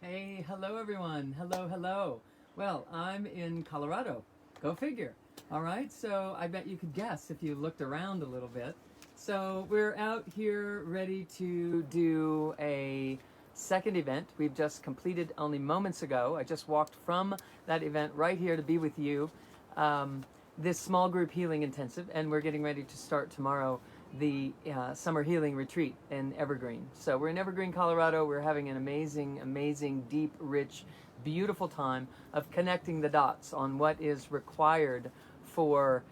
Hey, hello everyone. Hello. Well, I'm in Colorado. Go figure. All right, so I bet you could guess if you looked around a little bit. So we're out here ready to do a second event. We've just completed only moments ago. I just walked from that event right here to be with you. Um, this small group healing intensive, and we're getting ready to start tomorrow the summer healing retreat in Evergreen. So we're in Evergreen, Colorado. We're having an amazing, deep, rich, beautiful time of connecting the dots on what is required for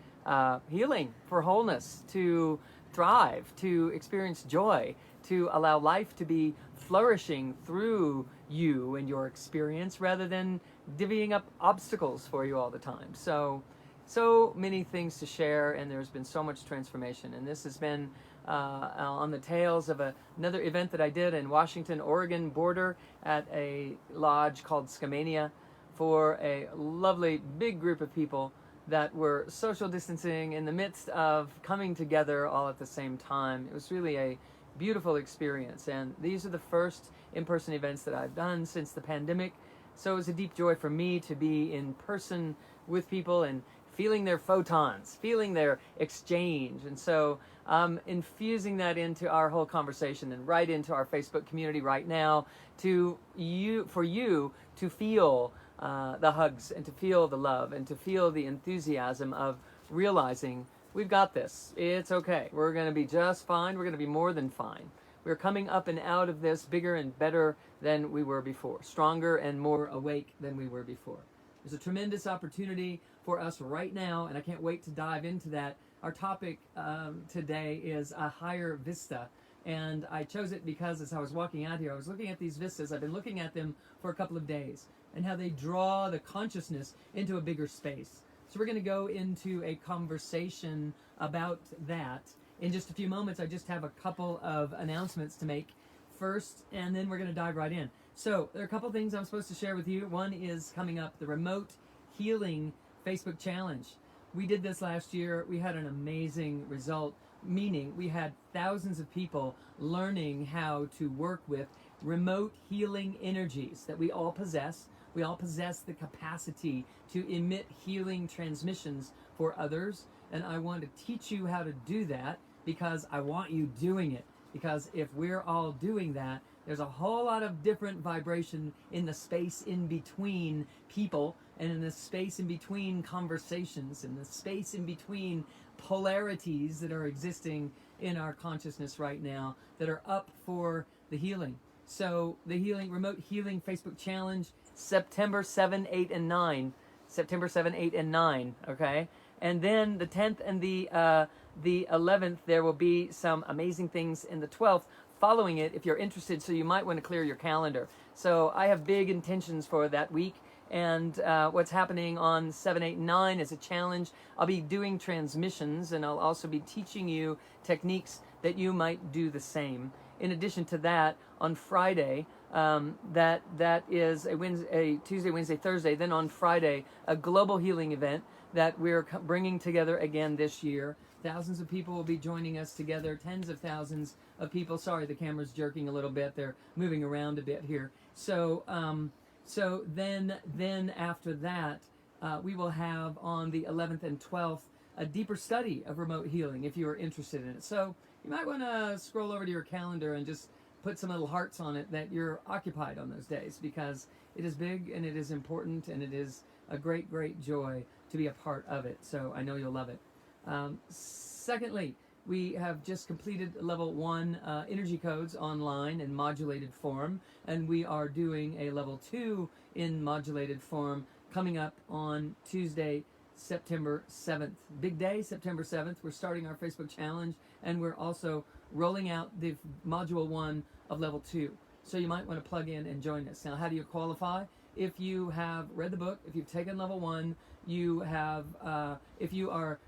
healing, for wholeness, to thrive, to experience joy, to allow life to be flourishing through you and your experience rather than divvying up obstacles for you all the time. So many things to share, and there's been so much transformation. And this has been on the tails of another event that I did in Washington, Oregon border at a lodge called Skamania for a lovely big group of people that were social distancing in the midst of coming together all at the same time. It was really a beautiful experience, and these are the first in-person events that I've done since the pandemic. So it was a deep joy for me to be in person with people and feeling their photons, feeling their exchange. And so I'm infusing that into our whole conversation and right into our Facebook community right now for you to feel the hugs and to feel the love and to feel the enthusiasm of realizing we've got this. It's okay. We're going to be just fine. We're going to be more than fine. We're coming up and out of this bigger and better than we were before, stronger and more awake than we were before. There's a tremendous opportunity for us right now, and I can't wait to dive into that. Our topic today is a higher vista, and I chose it because as I was walking out here, I was looking at these vistas. I've been looking at them for a couple of days, and how they draw the consciousness into a bigger space. So we're going to go into a conversation about that in just a few moments. I just have a couple of announcements to make first, and then we're going to dive right in. So there are a couple things I'm supposed to share with you. One is coming up, the Remote Healing Facebook Challenge. We did this last year. We had an amazing result, meaning we had thousands of people learning how to work with remote healing energies that we all possess. We all possess the capacity to emit healing transmissions for others, and I want to teach you how to do that because I want you doing it. Because if we're all doing that, there's a whole lot of different vibration in the space in between people, and in the space in between conversations, and the space in between polarities that are existing in our consciousness right now that are up for the healing. So the Remote Healing Facebook Challenge, September 7, 8, and 9. September 7, 8, and 9, okay? And then the 10th and the 11th, there will be some amazing things in the 12th following it if you're interested, so you might want to clear your calendar. So I have big intentions for that week, and what's happening on 7, 8, and 9 is a challenge. I'll be doing transmissions, and I'll also be teaching you techniques that you might do the same. In addition to that, on Friday, that is a Tuesday, Wednesday, Thursday. Then on Friday, a global healing event that we're bringing together again this year. Thousands of people will be joining us together. Tens of thousands of people. Sorry, the camera's jerking a little bit. They're moving around a bit here. So then after that, we will have on the 11th and 12th a deeper study of remote healing if you are interested in it. So you might want to scroll over to your calendar and just put some little hearts on it that you're occupied on those days, because it is big and it is important and it is a great joy to be a part of it. So I know you'll love it. Secondly, we have just completed level 1 energy codes online in modulated form, and we are doing a level 2 in modulated form coming up on Tuesday, September 7th. Big day, September 7th. We're starting our Facebook challenge, and we're also rolling out the module 1 of level 2. So you might want to plug in and join us. Now, how do you qualify? If you have read the book, if you've taken level 1, you have, if you are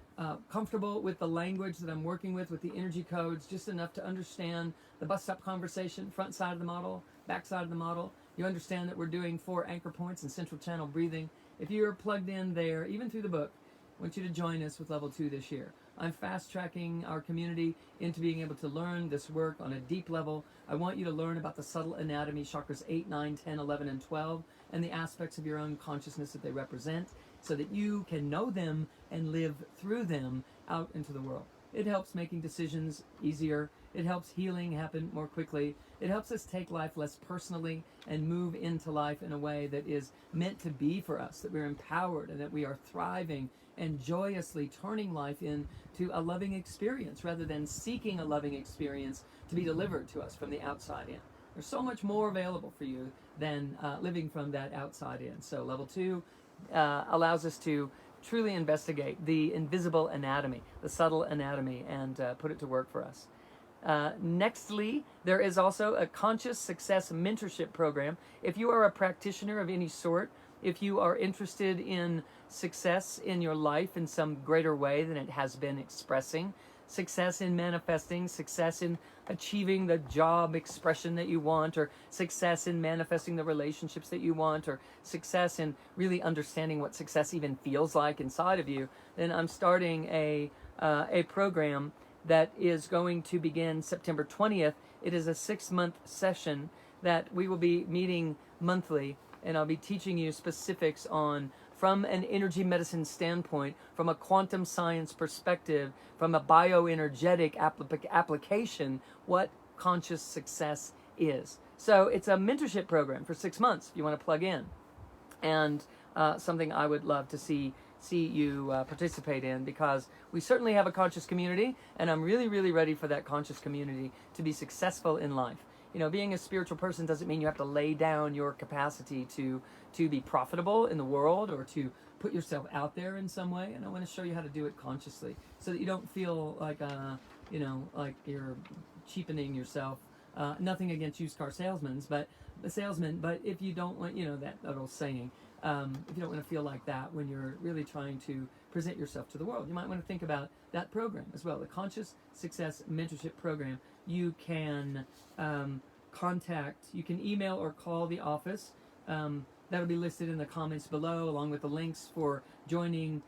comfortable with the language that I'm working with the energy codes, just enough to understand the bus stop conversation, front side of the model, back side of the model. You understand that we're doing 4 anchor points and central channel breathing. If you're plugged in there, even through the book, I want you to join us with level 2 this year. I'm fast tracking our community into being able to learn this work on a deep level. I want you to learn about the subtle anatomy, chakras 8, 9, 10, 11, and 12, and the aspects of your own consciousness that they represent, so that you can know them and live through them out into the world. It helps making decisions easier. It helps healing happen more quickly. It helps us take life less personally and move into life in a way that is meant to be for us, that we're empowered and that we are thriving and joyously turning life into a loving experience rather than seeking a loving experience to be delivered to us from the outside in. There's so much more available for you than living from that outside in. So level 2 allows us to truly investigate the invisible anatomy, the subtle anatomy, and put it to work for us. Nextly, there is also a conscious success mentorship program. If you are a practitioner of any sort, if you are interested in success in your life in some greater way than it has been expressing, success in manifesting, success in achieving the job expression that you want, or success in manifesting the relationships that you want, or success in really understanding what success even feels like inside of you, then I'm starting a program that is going to begin September 20th. It is a 6-month session that we will be meeting monthly, and I'll be teaching you specifics on, from an energy medicine standpoint, from a quantum science perspective, from a bioenergetic application, what conscious success is. So it's a mentorship program for 6 months if you want to plug in, and something I would love to see you participate in, because we certainly have a conscious community, and I'm really, really ready for that conscious community to be successful in life. You know, being a spiritual person doesn't mean you have to lay down your capacity to be profitable in the world or to put yourself out there in some way. And I want to show you how to do it consciously, so that you don't feel like, like you're cheapening yourself. Nothing against used car salesmen, but if you don't want, that old saying, if you don't want to feel like that when you're really trying to present yourself to the world, you might want to think about that program as well, the Conscious Success Mentorship Program. You can you can email or call the office. That'll be listed in the comments below, along with the links for joining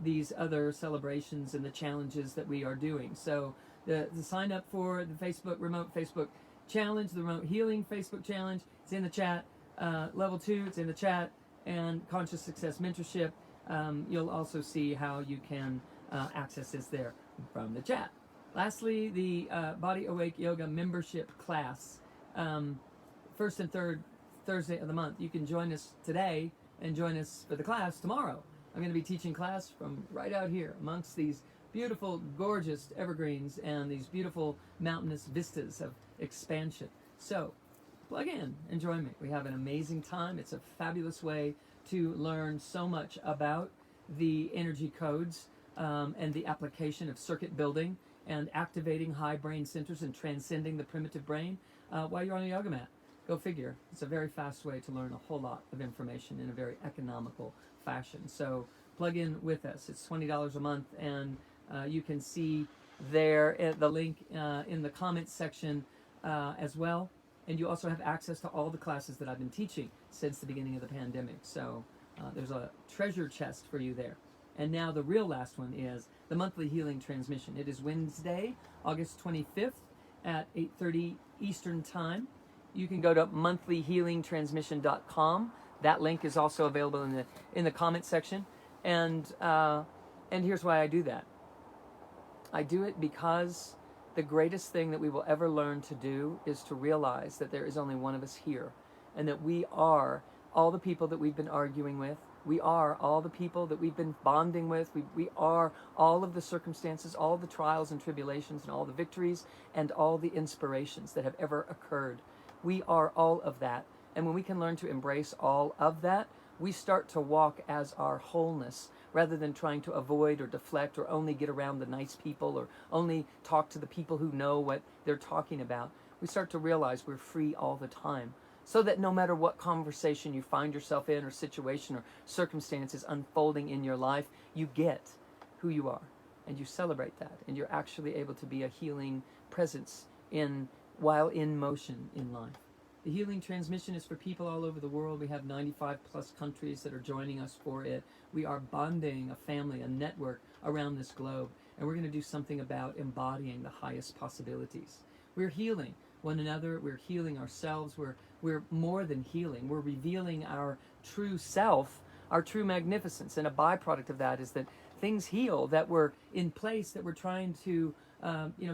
these other celebrations and the challenges that we are doing. So the sign up for the remote Facebook challenge, the remote healing Facebook challenge, it's in the chat. Level 2, it's in the chat. And Conscious Success Mentorship, you'll also see how you can access this there from the chat. Lastly, the Body Awake Yoga membership class, first and third Thursday of the month. You can join us today and join us for the class tomorrow. I'm going to be teaching class from right out here amongst these beautiful, gorgeous evergreens and these beautiful mountainous vistas of expansion. So plug in and join me. We have an amazing time. It's a fabulous way to learn so much about the energy codes and the application of circuit building and activating high brain centers and transcending the primitive brain while you're on a yoga mat. Go figure. It's a very fast way to learn a whole lot of information in a very economical fashion. So plug in with us. It's $20 a month, and you can see there the link in the comments section as well. And you also have access to all the classes that I've been teaching since the beginning of the pandemic. So there's a treasure chest for you there. And now the real last one is the monthly healing transmission. It is Wednesday, August 25th at 8:30 Eastern Time. You can go to monthlyhealingtransmission.com. That link is also available in the comment section. And here's why I do that. I do it because the greatest thing that we will ever learn to do is to realize that there is only one of us here, and that we are all the people that we've been arguing with. We are all the people that we've been bonding with. We are all of the circumstances, all the trials and tribulations, and all the victories, and all the inspirations that have ever occurred. We are all of that. And when we can learn to embrace all of that, we start to walk as our wholeness, rather than trying to avoid or deflect or only get around the nice people or only talk to the people who know what they're talking about. We start to realize we're free all the time, so that no matter what conversation you find yourself in, or situation or circumstances unfolding in your life, you get who you are and you celebrate that, and you're actually able to be a healing presence while in motion in life. The healing transmission is for people all over the world. We have 95 plus countries that are joining us for it. We are bonding a family, a network around this globe. and we're going to do something about embodying the highest possibilities. We're healing one another, we're healing ourselves, we're more than healing, we're revealing our true self, our true magnificence, and a byproduct of that is that things heal that were in place that we're trying to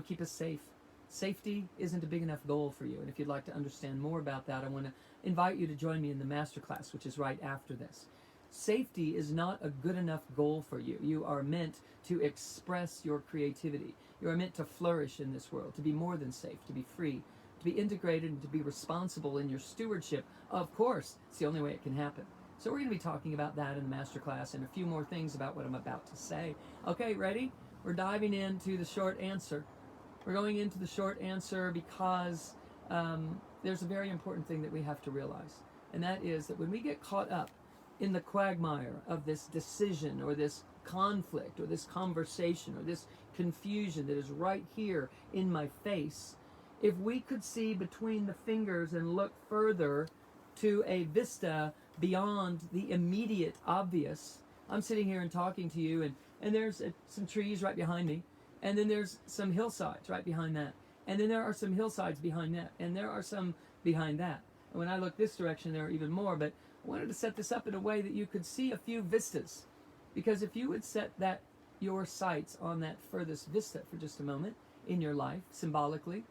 keep us safe. Safety isn't a big enough goal for you, and if you'd like to understand more about that, I want to invite you to join me in the masterclass, which is right after this. Safety is not a good enough goal for you. You are meant to express your creativity. You are meant to flourish in this world, to be more than safe, to be free, to be integrated, and to be responsible in your stewardship. Of course, it's the only way it can happen. So we're going to be talking about that in the masterclass and a few more things about what I'm about to say. Okay, ready? We're diving into the short answer. We're going into the short answer because there's a very important thing that we have to realize, and that is that when we get caught up in the quagmire of this decision or this conflict or this conversation or this confusion that is right here in my face, if we could see between the fingers and look further to a vista beyond the immediate obvious. I'm sitting here and talking to you, and there's some trees right behind me, and then there's some hillsides right behind that, and then there are some hillsides behind that, and there are some behind that. And when I look this direction, there are even more, but I wanted to set this up in a way that you could see a few vistas, because if you would set your sights on that furthest vista for just a moment in your life, symbolically,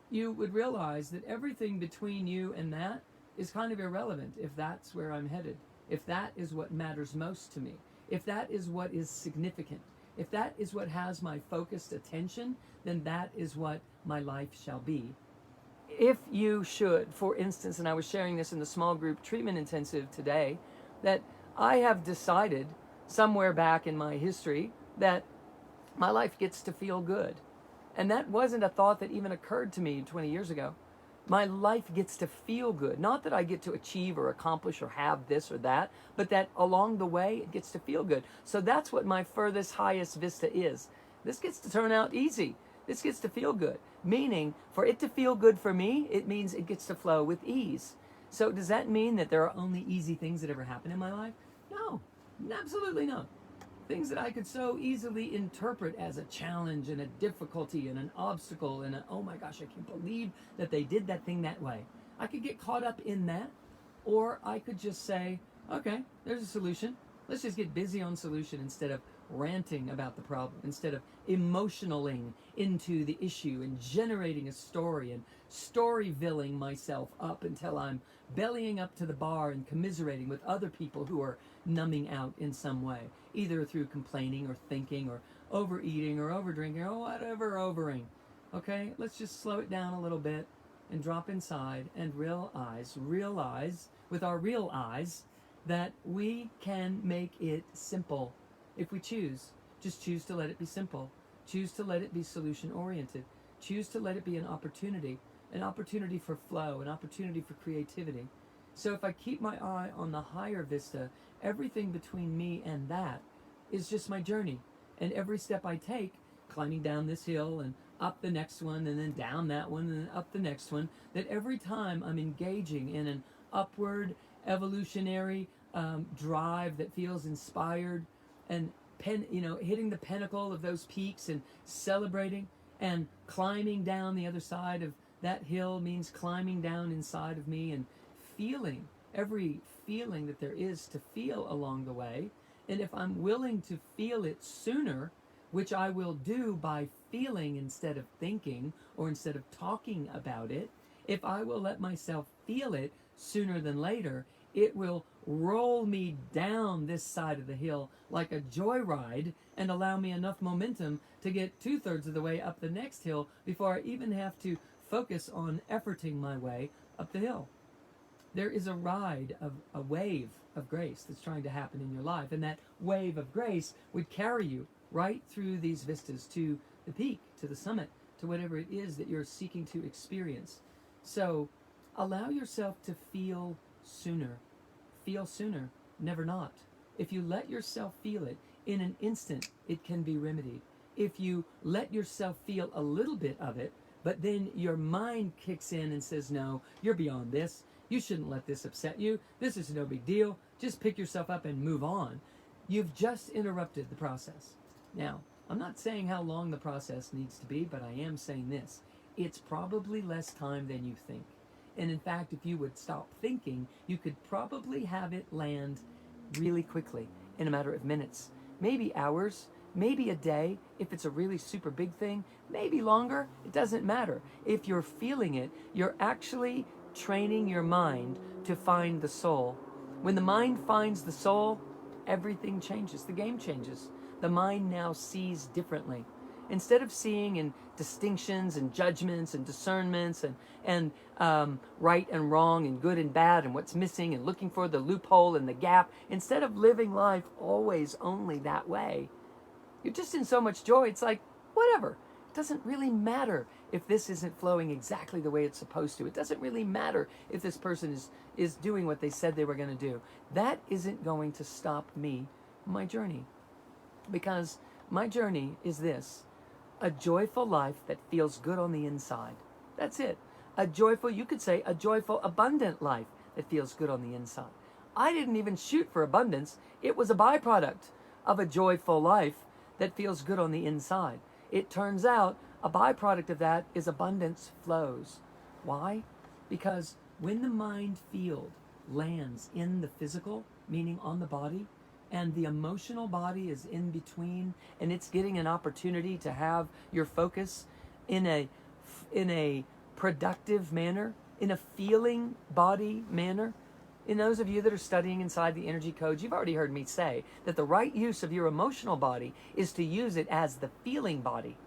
you would realize that everything between you and that is kind of irrelevant if that's where I'm headed, if that is what matters most to me, if that is what is significant, if that is what has my focused attention, then that is what my life shall be. If you should, for instance, and I was sharing this in the small group treatment intensive today, that I have decided somewhere back in my history that my life gets to feel good. And that wasn't a thought that even occurred to me 20 years ago. My life gets to feel good. Not that I get to achieve or accomplish or have this or that, but that along the way it gets to feel good. So that's what my furthest, highest vista is. This gets to turn out easy. This gets to feel good. Meaning, for it to feel good for me, it means it gets to flow with ease. So does that mean that there are only easy things that ever happen in my life? No, absolutely not. Things that I could so easily interpret as a challenge and a difficulty and an obstacle and oh my gosh, I can't believe that they did that thing that way. I could get caught up in that, or I could just say, okay, there's a solution. Let's just get busy on solution instead of ranting about the problem, instead of emotionaling into the issue and generating a story and storyvilling myself up until I'm bellying up to the bar and commiserating with other people who are numbing out in some way, either through complaining or thinking or overeating or overdrinking or whatever overing. Okay, let's just slow it down a little bit and drop inside and realize with our real eyes that we can make it simple if we choose. Just choose to let it be simple. Choose to let it be solution oriented. Choose to let it be an opportunity for flow, an opportunity for creativity. So if I keep my eye on the higher vista, everything between me and that is just my journey. And every step I take, climbing down this hill and up the next one and then down that one and then up the next one, that every time I'm engaging in an upward evolutionary drive that feels inspired and hitting the pinnacle of those peaks and celebrating and climbing down the other side of that hill means climbing down inside of me and feeling every feeling that there is to feel along the way. And if I'm willing to feel it sooner, which I will do by feeling instead of thinking or instead of talking about it, if I will let myself feel it sooner than later, it will roll me down this side of the hill like a joyride and allow me enough momentum to get 2/3 of the way up the next hill before I even have to focus on efforting my way up the hill. There is a ride of a wave of grace that's trying to happen in your life, and that wave of grace would carry you right through these vistas to the peak, to the summit, to whatever it is that you're seeking to experience. So allow yourself to feel sooner. Feel sooner, never not. If you let yourself feel it, in an instant, it can be remedied. If you let yourself feel a little bit of it, but then your mind kicks in and says, no, you're beyond this. You shouldn't let this upset you. This is no big deal. Just pick yourself up and move on. You've just interrupted the process. Now, I'm not saying how long the process needs to be, but I am saying this. It's probably less time than you think. And in fact, if you would stop thinking, you could probably have it land really quickly in a matter of minutes, maybe hours, maybe a day. If it's a really super big thing, maybe longer. It doesn't matter. If you're feeling it, you're actually training your mind to find the soul. When the mind finds the soul, everything changes. The game changes. The mind now sees differently. Instead of seeing in distinctions and judgments and discernments and right and wrong and good and bad and what's missing and looking for the loophole and the gap, instead of living life always only that way, you're just in so much joy. It's like, whatever. It doesn't really matter if this isn't flowing exactly the way it's supposed to. It doesn't really matter if this person is doing what they said they were going to do. That isn't going to stop me, my journey. Because my journey is this: a joyful life that feels good on the inside. That's it. A joyful, you could say, a joyful, abundant life that feels good on the inside. I didn't even shoot for abundance. It was a byproduct of a joyful life that feels good on the inside. It turns out a byproduct of that is abundance flows. Why? Because when the mind field lands in the physical, meaning on the body, and the emotional body is in between, and it's getting an opportunity to have your focus in a productive manner, in a feeling body manner. In those of you that are studying inside the energy codes, you've already heard me say that the right use of your emotional body is to use it as the feeling body,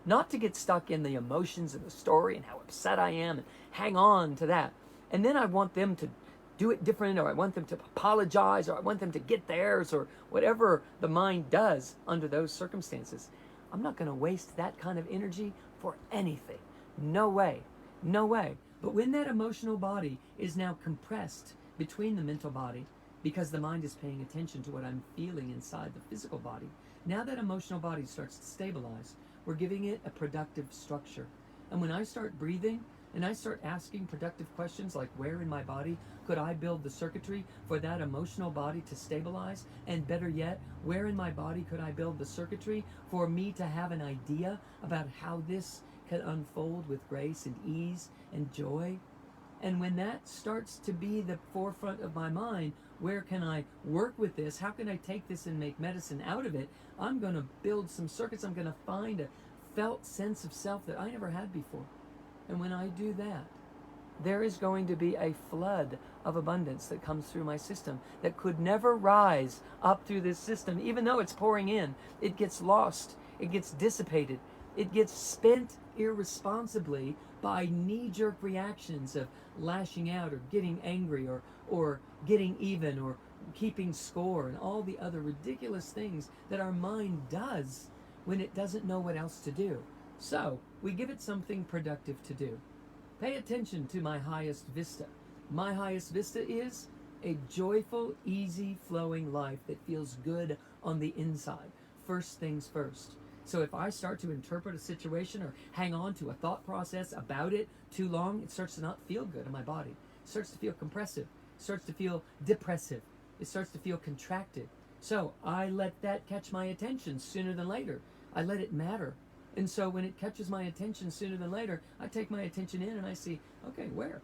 not to get stuck in the emotions and the story and how upset I am and hang on to that. And then I want them to do it different, or I want them to apologize, or I want them to get theirs, or whatever the mind does under those circumstances. I'm not going to waste that kind of energy for anything. No way. No way. But when that emotional body is now compressed between the mental body, because the mind is paying attention to what I'm feeling inside the physical body, now that emotional body starts to stabilize. We're giving it a productive structure. And when I start breathing, and I start asking productive questions like, where in my body could I build the circuitry for that emotional body to stabilize? And better yet, where in my body could I build the circuitry for me to have an idea about how this can unfold with grace and ease and joy? And when that starts to be the forefront of my mind, where can I work with this? How can I take this and make medicine out of it? I'm going to build some circuits. I'm going to find a felt sense of self that I never had before. And when I do that, there is going to be a flood of abundance that comes through my system that could never rise up through this system. Even though it's pouring in, it gets lost, it gets dissipated, it gets spent irresponsibly by knee-jerk reactions of lashing out or getting angry or getting even or keeping score and all the other ridiculous things that our mind does when it doesn't know what else to do. So we give it something productive to do. Pay attention to my highest vista. My highest vista is a joyful, easy flowing life that feels good on the inside. First things first. So if I start to interpret a situation or hang on to a thought process about it too long, it starts to not feel good in my body. It starts to feel compressive. It starts to feel depressive. It starts to feel contracted. So I let that catch my attention sooner than later. I let it matter. And so when it catches my attention sooner than later, I take my attention in and I see, okay, where?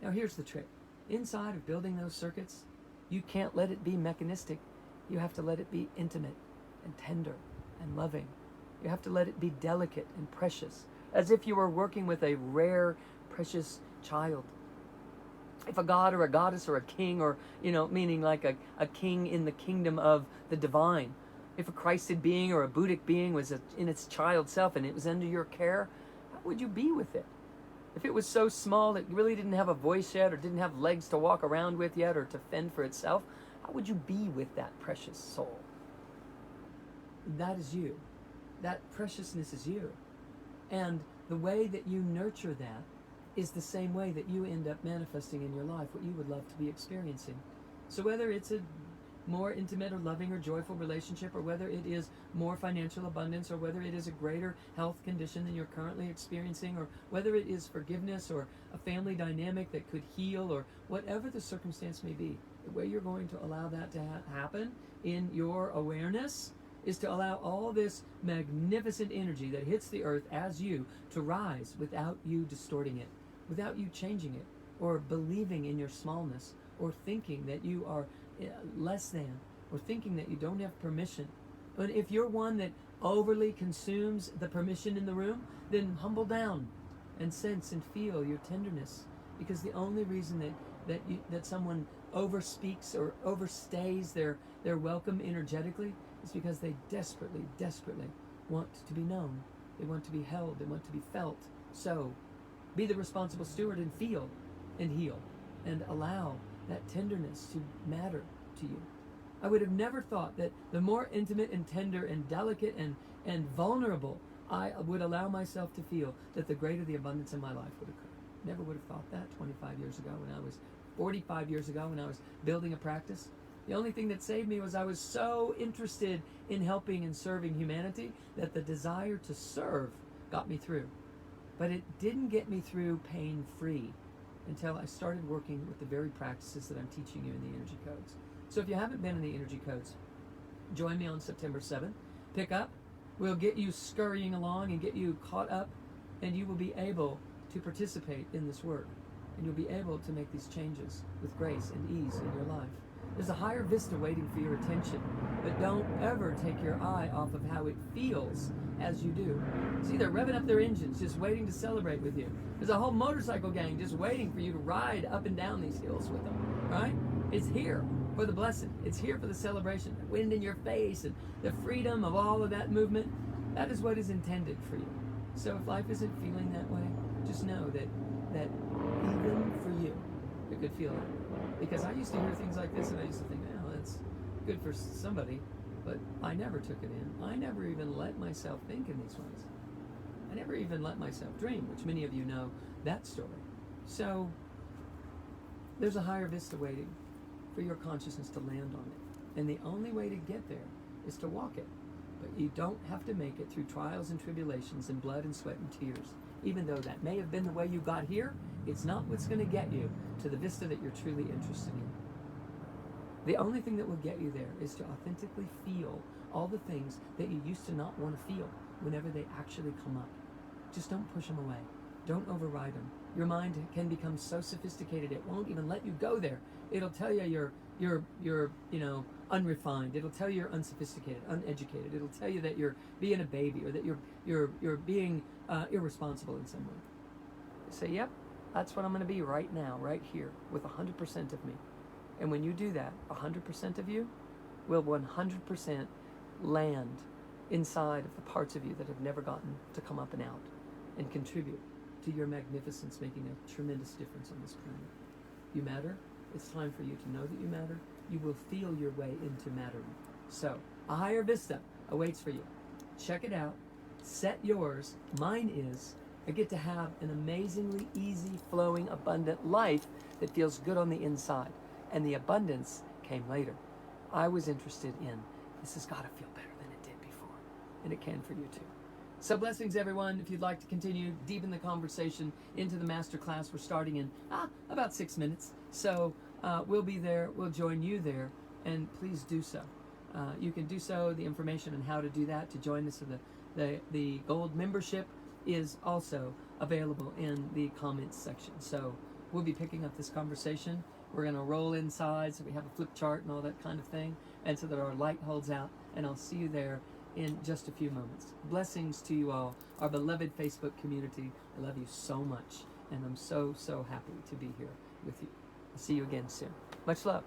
Now here's the trick. Inside of building those circuits, you can't let it be mechanistic. You have to let it be intimate and tender and loving. You have to let it be delicate and precious, as if you were working with a rare, precious child. If a god or a goddess or a king or, meaning like a king in the kingdom of the divine, if a Christed being or a Buddhic being was in its child self and it was under your care, how would you be with it? If it was so small it really didn't have a voice yet or didn't have legs to walk around with yet or to fend for itself, how would you be with that precious soul? That is you. That preciousness is you. And the way that you nurture that is the same way that you end up manifesting in your life what you would love to be experiencing. So whether it's a more intimate or loving or joyful relationship, or whether it is more financial abundance, or whether it is a greater health condition than you're currently experiencing, or whether it is forgiveness or a family dynamic that could heal, or whatever the circumstance may be, the way you're going to allow that to happen in your awareness is to allow all this magnificent energy that hits the earth as you to rise without you distorting it, without you changing it, or believing in your smallness, or thinking that you are less than, or thinking that you don't have permission. But if you're one that overly consumes the permission in the room, then humble down and sense and feel your tenderness. Because the only reason that someone overspeaks or overstays their welcome energetically is because they desperately want to be known. They want to be held. They want to be felt. So be the responsible steward and feel and heal and allow that tenderness to matter to you. I would have never thought that the more intimate and tender and delicate and vulnerable I would allow myself to feel, that the greater the abundance in my life would occur. Never would have thought that 25 years ago when I was 45 years ago when I was building a practice. The only thing that saved me was I was so interested in helping and serving humanity that the desire to serve got me through. But it didn't get me through pain-free until I started working with the very practices that I'm teaching you in the energy codes. So if you haven't been in the energy codes, join me on September 7th. Pick up. We'll get you scurrying along and get you caught up, and you will be able to participate in this work. And you'll be able to make these changes with grace and ease in your life. There's a higher vista waiting for your attention, but don't ever take your eye off of how it feels as you do. See, they're revving up their engines, just waiting to celebrate with you. There's a whole motorcycle gang just waiting for you to ride up and down these hills with them, right? It's here for the blessing. It's here for the celebration. The wind in your face and the freedom of all of that movement, that is what is intended for you. So if life isn't feeling that way, just know that even for you, it could feel that way. Because I used to hear things like this and I used to think, oh, that's good for somebody, but I never took it in. I never even let myself think in these ways. I never even let myself dream, which many of you know that story. So there's a higher vista waiting for your consciousness to land on it. And the only way to get there is to walk it. But you don't have to make it through trials and tribulations and blood and sweat and tears. Even though that may have been the way you got here, it's not what's going to get you to the vista that you're truly interested in. The only thing that will get you there is to authentically feel all the things that you used to not want to feel whenever they actually come up. Just don't push them away. Don't override them. Your mind can become so sophisticated it won't even let you go there. It'll tell you you're unrefined. It'll tell you you're unsophisticated, uneducated. It'll tell you that you're being a baby or that you're being irresponsible in some way. Say, yep, that's what I'm going to be right now, right here, with 100% of me. And when you do that, 100% of you will 100% land inside of the parts of you that have never gotten to come up and out and contribute to your magnificence, making a tremendous difference on this planet. You matter. It's time for you to know that you matter. You will feel your way into mattering. So, a higher vista awaits for you. Check it out. Set yours. Mine is, I get to have an amazingly easy, flowing, abundant life that feels good on the inside. And the abundance came later. I was interested in, this has got to feel better than it did before. And it can for you too. So blessings, everyone. If you'd like to continue, deepen the conversation into the master class, we're starting in about 6 minutes. So we'll be there. We'll join you there. And please do so. You can do so. The information on how to do that, to join us in the gold membership, is also available in the comments section. So we'll be picking up this conversation. We're going to roll inside so we have a flip chart and all that kind of thing, and so that our light holds out. And I'll see you there in just a few moments. Blessings to you all, our beloved Facebook community. I love you so much, and I'm so happy to be here with you. I'll see you again soon. Much love.